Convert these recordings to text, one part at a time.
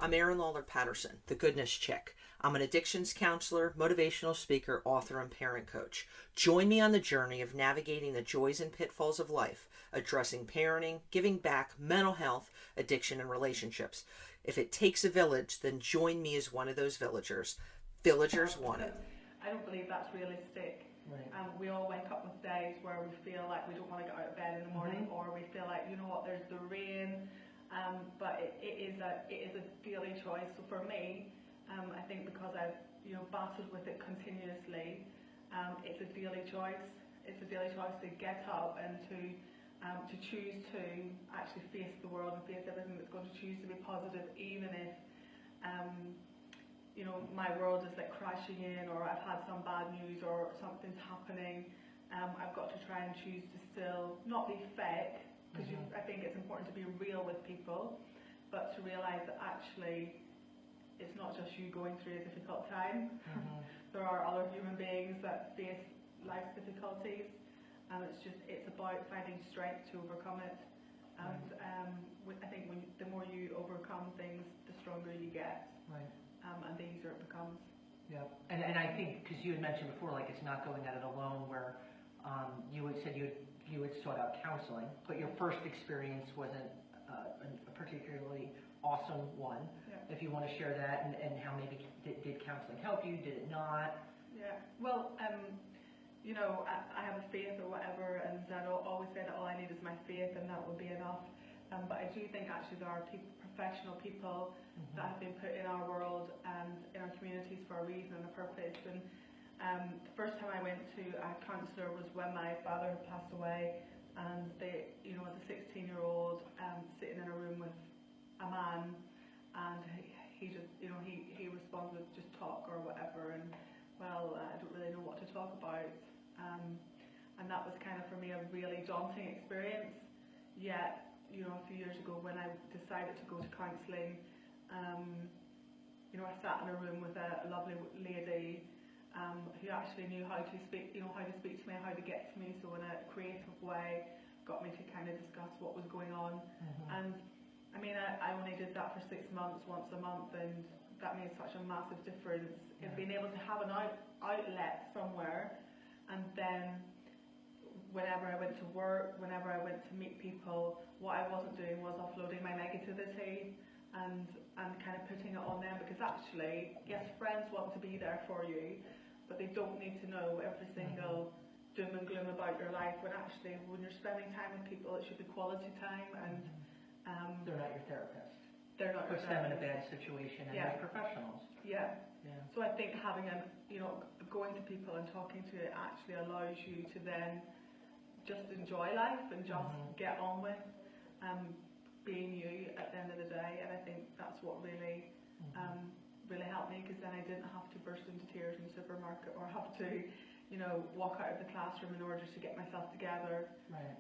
I'm Erin Lawler Patterson, the goodness chick. I'm an addictions counselor, motivational speaker, author, and parent coach. Join me on the journey of navigating the joys and pitfalls of life, addressing parenting, giving back, mental health, addiction, and relationships. If it takes a village, then join me as one of those villagers. Villagers want it. I don't believe that's realistic. Right. We all wake up with days where we feel like we don't want to get out of bed in the morning, or we feel like, you know what, there's the rain. But it is a daily choice. So for me, I think because I've battled with it continuously, it's a daily choice. It's a daily choice to get up and to choose to actually face the world and face everything that's going to choose to be positive, even if my world is like crashing in, or I've had some bad news, or something's happening. I've got to try and choose to still not be fake. Because I think it's important to be real with people, but to realise that actually it's not just you going through a difficult time. There are other human beings that face life's difficulties, and it's about finding strength to overcome it. And I think the more you overcome things, the stronger you get, and the easier it becomes. Yeah, and I think, because you had mentioned before, like it's not going at it alone, where you had said you had sought out counseling, but your first experience wasn't a particularly awesome one. Yeah. If you want to share that, and how maybe did counseling help you, did it not? Yeah, well, I have a faith or whatever, and I always say that all I need is my faith and that will be enough. But I do think actually there are professional people that have been put in our world and in our communities for a reason and a purpose. And the first time I went to a counsellor was when my father had passed away, and as a 16-year-old, sitting in a room with a man, and he just, he responded with just talk or whatever, and well, I don't really know what to talk about, and that was kind of for me a really daunting experience. Yet, a few years ago when I decided to go to counselling, I sat in a room with a lovely lady who actually knew how to speak, how to speak to me, how to get to me, so in a creative way, got me to kind of discuss what was going on. And I mean, I only did that for 6 months, once a month, and that made such a massive difference in being able to have an outlet somewhere. And then whenever I went to work, whenever I went to meet people, what I wasn't doing was offloading my negativity and kind of putting it on them, because actually, yes, friends want to be there for you, but they don't need to know every single doom and gloom about your life, when actually, when you're spending time with people, it should be quality time. And they're not your therapist. They're not puts your them in a therapist. bad situation, and they're professionals. Yeah. So I think having going to people and talking to it actually allows you to then just enjoy life and just get on with being you at the end of the day. And I think that's what really really helped me, because then I didn't have to burst into tears in the supermarket, or have to walk out of the classroom in order to get myself together. Right.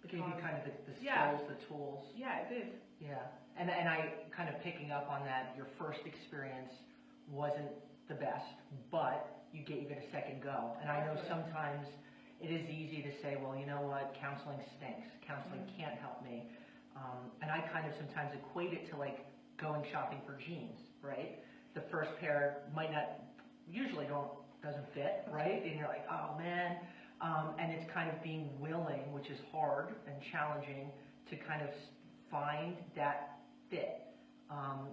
Gave you kind of the skills, the tools. Yeah, it did. Yeah, and I kind of picking up on that, your first experience wasn't the best, but you gave it a second go. And I know sometimes it is easy to say, well, you know what, counseling stinks. Counseling can't help me. And I kind of sometimes equate it to like going shopping for jeans, right? The first pair usually doesn't fit, right? And you're like, oh man. And it's kind of being willing, which is hard and challenging, to kind of find that fit.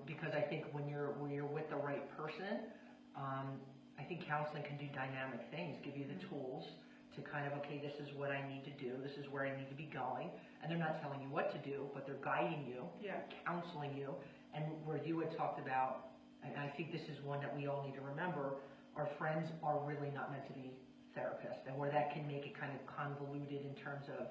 Because I think when you're with the right person, I think counseling can do dynamic things, give you the tools to kind of, okay, this is what I need to do, this is where I need to be going, and they're not telling you what to do, but they're guiding you, counseling you. And where you had talked about, and I think this is one that we all need to remember, our friends are really not meant to be therapists, and where that can make it kind of convoluted in terms of,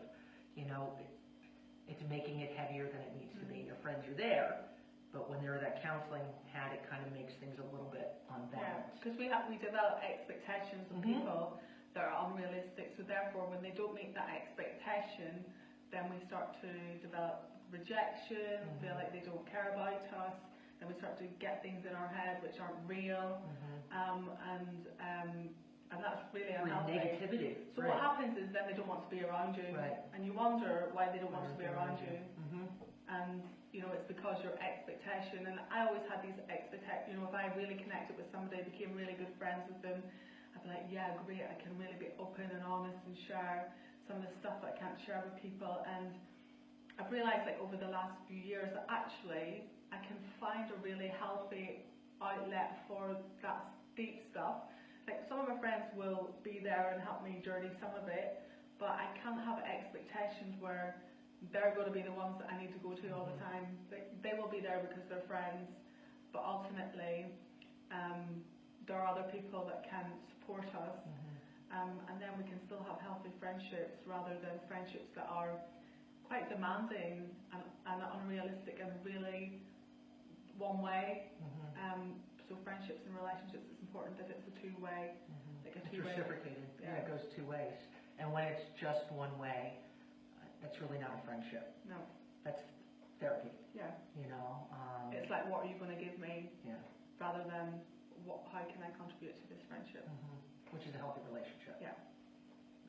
it's making it heavier than it needs to be. Your friends are there, but when they're that counseling hat, it kind of makes things a little bit unbalanced. Because we develop expectations of people that are unrealistic, so therefore when they don't meet that expectation, then we start to develop rejection, feel like they don't care about us, then we start to get things in our head which aren't real, and that's really unhealthy. Negativity. So what happens is then they don't want to be around you, and you wonder why they don't want to be around you. And, you know, it's because your expectation, and I always had these expectations, you know, if I really connected with somebody, became really good friends with them, I'd be like, yeah, great, I can really be open and honest and share some of the stuff that I can't share with people. And I've realised, like, over the last few years that actually I can find a really healthy outlet for that deep stuff. Like, some of my friends will be there and help me journey some of it, but I can't have expectations where they're going to be the ones that I need to go to all the time. They will be there because they're friends, but ultimately there are other people that can support us, and then we can still have healthy friendships rather than friendships that are quite demanding and unrealistic and really one way. So friendships and relationships, it's important that it's a two-way, like a It's two-way. reciprocated. Yeah, it goes two ways. And when it's just one way, that's really not a friendship. No. That's therapy. Yeah. You know. It's like, what are you going to give me? Yeah. Rather than how can I contribute to this friendship? Which is a healthy relationship. Yeah.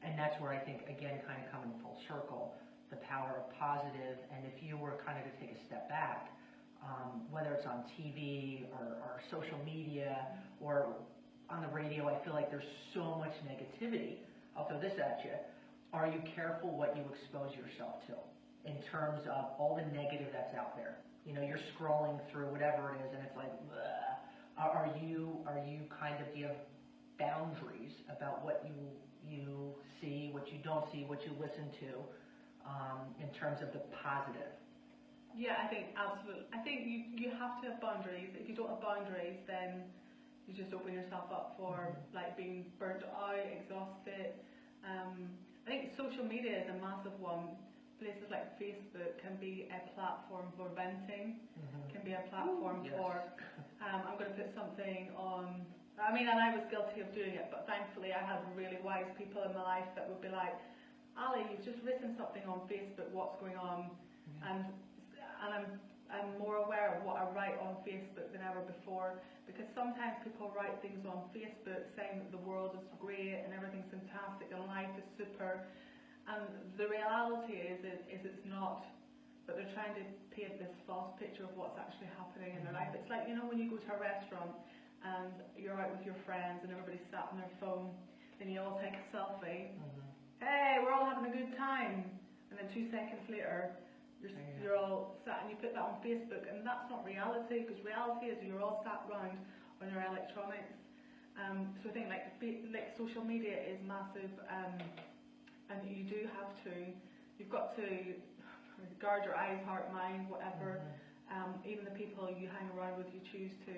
And that's where I think, again, kind of coming full circle, the power of positive. And if you were kind of to take a step back, whether it's on TV or social media or on the radio, I feel like there's so much negativity. I'll throw this at you. Are you careful what you expose yourself to in terms of all the negative that's out there? You know, you're scrolling through whatever it is, and it's like, bleh. Are you kind of, do you have boundaries about what you see, what you don't see, what you listen to, in terms of the positive? Yeah, I think absolutely. I think you have to have boundaries. If you don't have boundaries, then you just open yourself up for like being burnt out, exhausted. I think social media is a massive one. Places like Facebook can be a platform for venting, can be a platform for, I'm going to put something on, I mean, and I was guilty of doing it, but thankfully I had really wise people in my life that would be like, Ali, you've just written something on Facebook, what's going on? And I'm more aware of what I write on Facebook than ever before, because sometimes people write things on Facebook saying that the world is great and everything's fantastic and life is super, and the reality is it's not, but they're trying to paint this false picture of what's actually happening in their life. It's like, you know, when you go to a restaurant and you're out with your friends and everybody's sat on their phone and you all take a selfie, hey, we're all having a good time, and then 2 seconds later you're all sat and you put that on Facebook, and that's not reality, because reality is you're all sat round on your electronics. So I think like social media is massive, and you do have to, you've got to guard your eyes, heart, mind, whatever. Even the people you hang around with, you choose to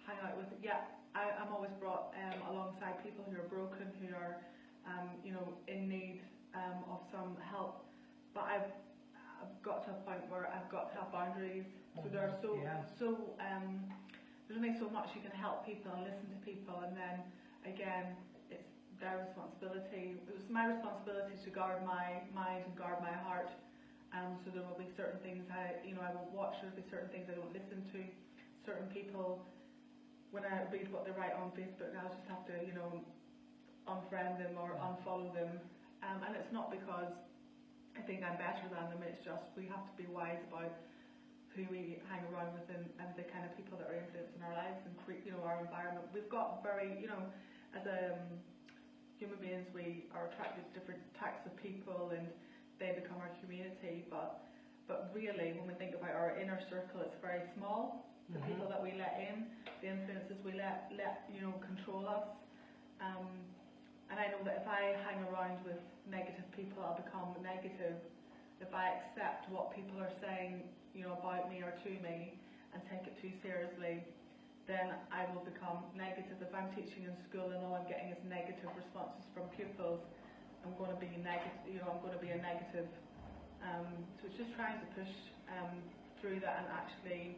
hang out with. Yeah, I'm always brought alongside people who are broken, who are you know, in need of some help, but I've got to a point where I've got to have boundaries. So there are there's only so much you can help people and listen to people, and then again, it's their responsibility. It was my responsibility to guard my mind and guard my heart. So there will be certain things I will watch. There will be certain things I don't listen to. Certain people, when I read what they write on Facebook, I'll just have to, you know, unfriend them or unfollow them. And it's not because I think I'm better than them, it's just we have to be wise about who we hang around with and the kind of people that are influencing our lives and, you know, our environment. We've got very, you know, as human beings, we are attracted to different types of people and they become our community, but really when we think about our inner circle, it's very small. The people that we let in, the influences we let you know, control us. And I know that if I hang around with negative people, I'll become negative. If I accept what people are saying, you know, about me or to me and take it too seriously, then I will become negative. If I'm teaching in school and all I'm getting is negative responses from pupils, I'm going to be negative. You know, I'm going to be a negative. So it's just trying to push through that and actually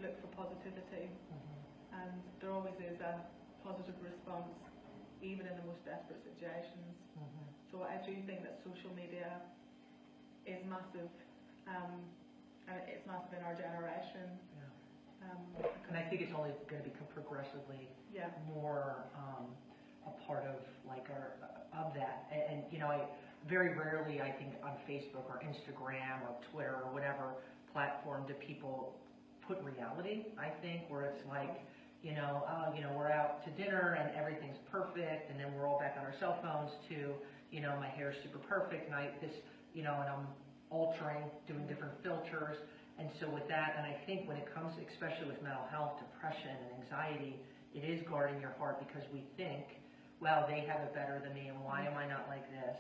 look for positivity. And there always is a positive response, even in the most desperate situations. So I do think that social media is massive, and it's massive in our generation. And I think it's only going to become progressively more a part of like of that. And you know, I very rarely, I think, on Facebook or Instagram or Twitter or whatever platform do people put reality, I think, where it's like, we're out to dinner and everything's perfect, and then we're all back on our cell phones to, my hair's super perfect, and and I'm altering, doing different filters. And so with that, and I think when it comes, especially with mental health, depression, and anxiety, it is guarding your heart, because we think, well, they have it better than me, and why am I not like this?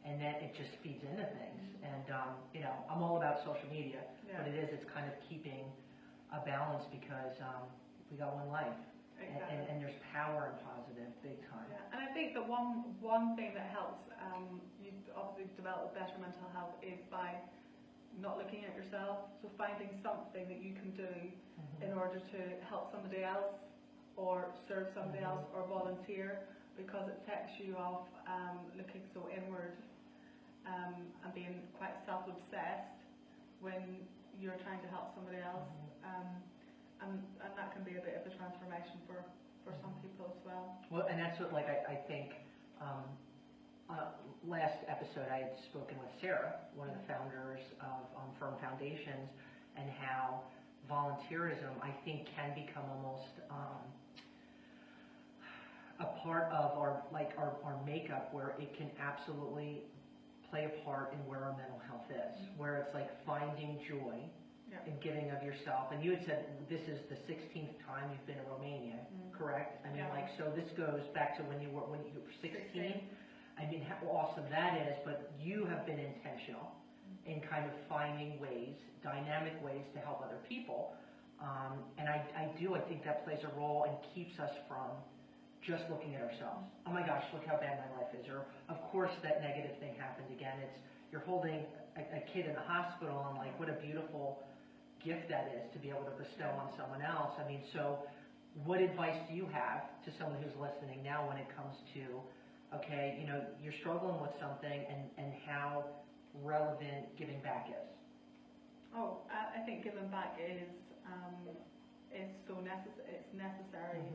And then it just feeds into things. And, I'm all about social media, but it's kind of keeping a balance, because we got one life. Exactly. And there's power in positive, big time. Yeah. And I think the one thing that helps you obviously develop better mental health is by not looking at yourself. So finding something that you can do in order to help somebody else, or serve somebody else, or volunteer, because it takes you off looking so inward and being quite self-obsessed when you're trying to help somebody else. And that can be a bit of a transformation for some people as well. Well, and that's what, I think, last episode I had spoken with Sarah, one of the founders of Firm Foundations, and how volunteerism, I think, can become almost a part of our makeup, where it can absolutely play a part in where our mental health is, where it's like finding joy in giving of yourself. And you had said this is the 16th time you've been in Romania, correct? I mean, so this goes back to when you were 16. I mean, how awesome that is, but you have been intentional in kind of finding ways, dynamic ways to help other people. And I think that plays a role and keeps us from just looking at ourselves. Oh my gosh, look how bad my life is. Or, of course, that negative thing happened again. You're holding a kid in the hospital, and what a beautiful gift that is to be able to bestow on someone else. I mean, so what advice do you have to someone who's listening now when it comes to, okay, you're struggling with something, and how relevant giving back is? Oh, I think giving back is so necessary. It's necessary.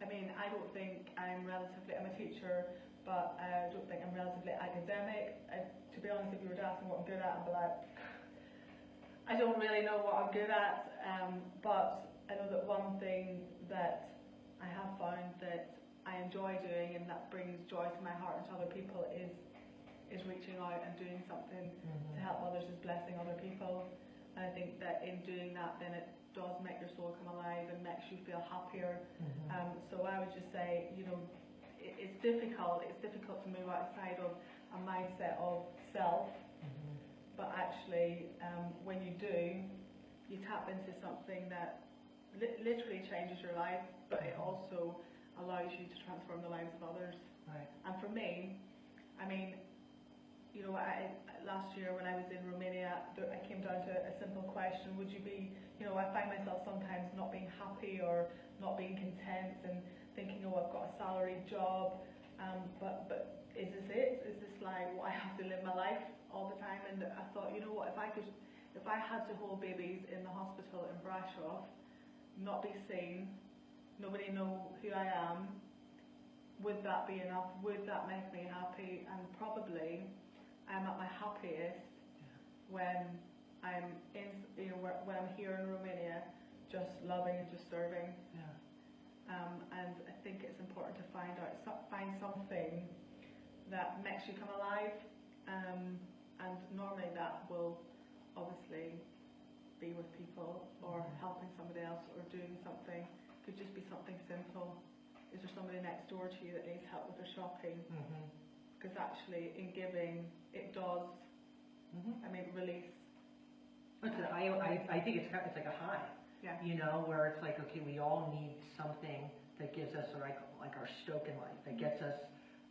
I mean, I don't think I'm a teacher, but I don't think I'm relatively academic. To be honest, if you were to ask me what I'm good at, I'd be like, I don't really know what I'm good at, but I know that one thing that I have found that I enjoy doing, and that brings joy to my heart and to other people, is reaching out and doing something to help others, is blessing other people. And I think that in doing that, then it does make your soul come alive and makes you feel happier. So I would just say, it's difficult to move outside of a mindset of self, but actually when you do, you tap into something that literally changes your life, but it also allows you to transform the lives of others. Right. And for me, I mean, last year when I was in Romania, I came down to a simple question: would you be, I find myself sometimes not being happy or not being content, and thinking, I've got a salaried job, but is this it? Is this like what I have to live my life all the time? And I thought, if I had to hold babies in the hospital in Brasov, not be seen, nobody know who I am, would that be enough? Would that make me happy? And probably I'm at my happiest when I'm when I'm here in Romania, just loving and just serving. And I think it's important to find something that makes you come alive, and normally that will obviously be with people, or helping somebody else, or doing something. Could just be something simple. Is there somebody next door to you that needs help with their shopping? Because actually, in giving, it does. I mean, release. I think it's like a high. Where it's like, okay, we all need something that gives us like our stoke in life, that gets us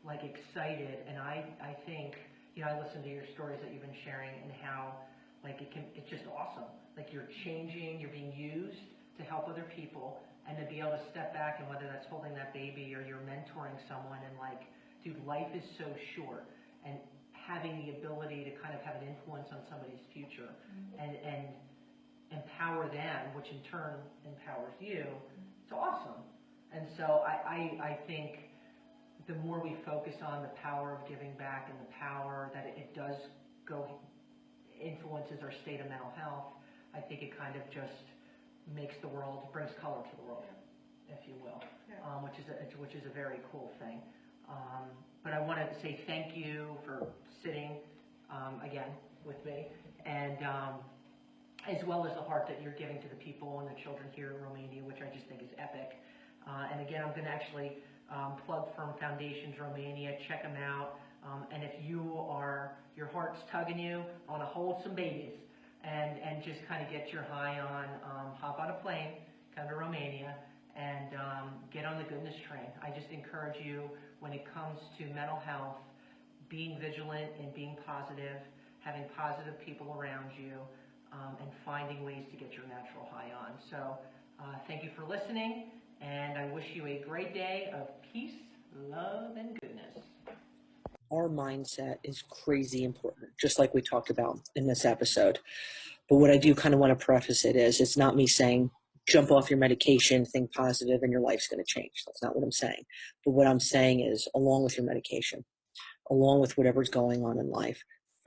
excited. And I think, I listen to your stories that you've been sharing, and how it's just awesome. Like, you're changing, you're being used to help other people, and to be able to step back, and whether that's holding that baby or you're mentoring someone, and dude, life is so short, and having the ability to kind of have an influence on somebody's future, and empower them, which in turn empowers you, it's awesome. And so I think the more we focus on the power of giving back, and the power that it does go influences our state of mental health, I think it kind of just makes the world, brings color to the world, if you will, which is a very cool thing. But I want to say thank you for sitting again with me, and as well as the heart that you're giving to the people and the children here in Romania, which I just think is epic. And again, I'm going to actually plug Firm Foundations Romania. Check them out. And if your heart's tugging you, I want to hold some babies and just kind of get your high on, hop on a plane, come to Romania, and get on the goodness train. I just encourage you, when it comes to mental health, being vigilant and being positive, having positive people around you, and finding ways to get your natural high on. So thank you for listening, and I wish you a great day of peace, love, and goodness. Our mindset is crazy important, just like we talked about in this episode. But what I do kind of want to preface it is, it's not me saying, jump off your medication, think positive, and your life's going to change. That's not what I'm saying. But what I'm saying is, along with your medication, along with whatever's going on in life,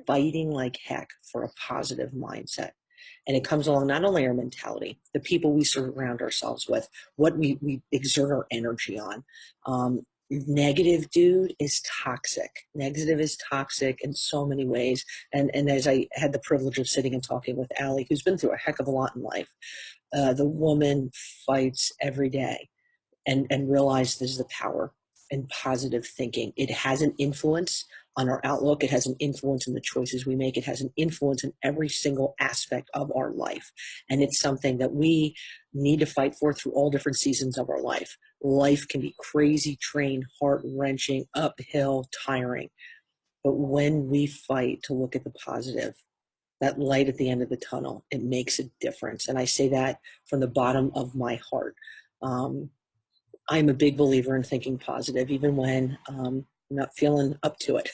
fighting like heck for a positive mindset. And it comes along not only our mentality, the people we surround ourselves with, what we exert our energy on. Negative, dude, is toxic. Negative is toxic in so many ways. And as I had the privilege of sitting and talking with Allie, who's been through a heck of a lot in life, the woman fights every day and realizes the power in positive thinking. It has an influence on our outlook. It has an influence in the choices we make. It has an influence in every single aspect of our life. And it's something that we need to fight for through all different seasons of our life. Life can be crazy, trained, heart-wrenching, uphill, tiring. But when we fight to look at the positive, that light at the end of the tunnel, it makes a difference. And I say that from the bottom of my heart. I'm a big believer in thinking positive, even when I'm not feeling up to it.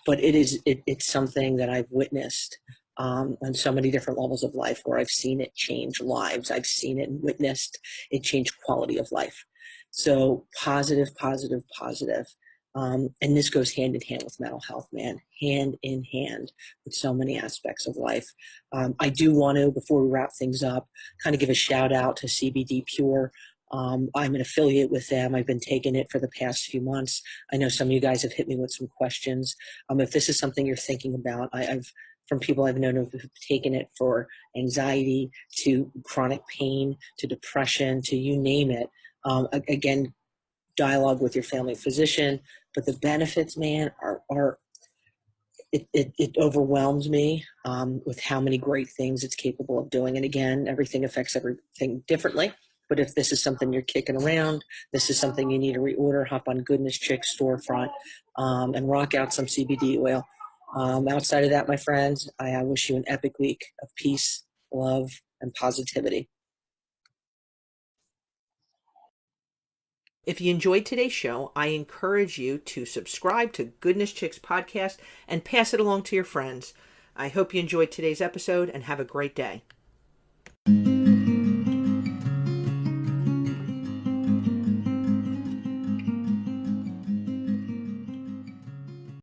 But it's something that I've witnessed on so many different levels of life, where I've seen it change lives. I've seen it and witnessed it change quality of life. So positive, positive, positive. And this goes hand in hand with mental health, man, hand in hand with so many aspects of life. I do want to, before we wrap things up, kind of give a shout out to CBD Pure. I'm an affiliate with them. I've been taking it for the past few months. I know some of you guys have hit me with some questions. If this is something you're thinking about, I've from people I've known who've taken it for anxiety, to chronic pain, to depression, to you name it. Again, dialogue with your family physician. But the benefits, man, it overwhelms me with how many great things it's capable of doing. And again, everything affects everything differently. But if this is something you're kicking around, this is something you need to reorder, hop on Goodness Chick storefront and rock out some CBD oil. Outside of that, my friends, I wish you an epic week of peace, love, and positivity. If you enjoyed today's show, I encourage you to subscribe to Goodness Chicks podcast and pass it along to your friends. I hope you enjoyed today's episode and have a great day.